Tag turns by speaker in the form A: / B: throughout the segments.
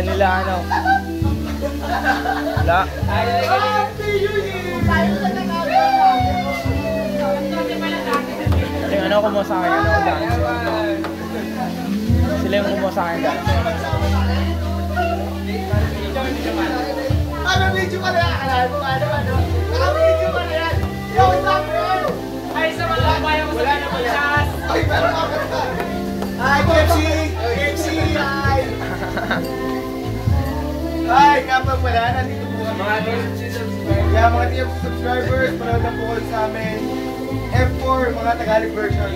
A: nila ano. Wala. Yung ano kumuha sa akin, ano, dance. Sila yung kumuha sa akin, dance.
B: Ano video ka na? Ano? Naka-video ka na yan? Yo, what's up, bro?
C: Ay, sa mga bayan ko sa Pilipinas.
B: Ay, meron ako na. Hi, KFC! KFC! Hi! Hi, kapag wala, nandito po kami. Mga TFC subscribers, manood na po kayo sa amin. F4, mga Tagalog version.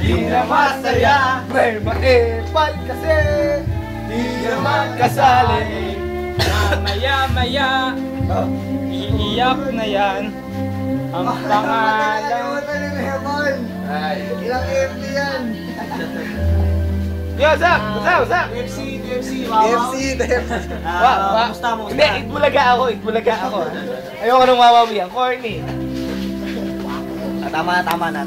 B: Di na masaya, may maepal kasi di naman kasali.
A: Maya-maya, iiyak na yan. Ang pangalan.
B: Ilang FD yan?
A: Yo, Zach! Zach!
B: KFC,
A: Kumusta mo? Hindi, Itbulaga ako. Ayoko nang mamawiyan, corny.
B: Tama na.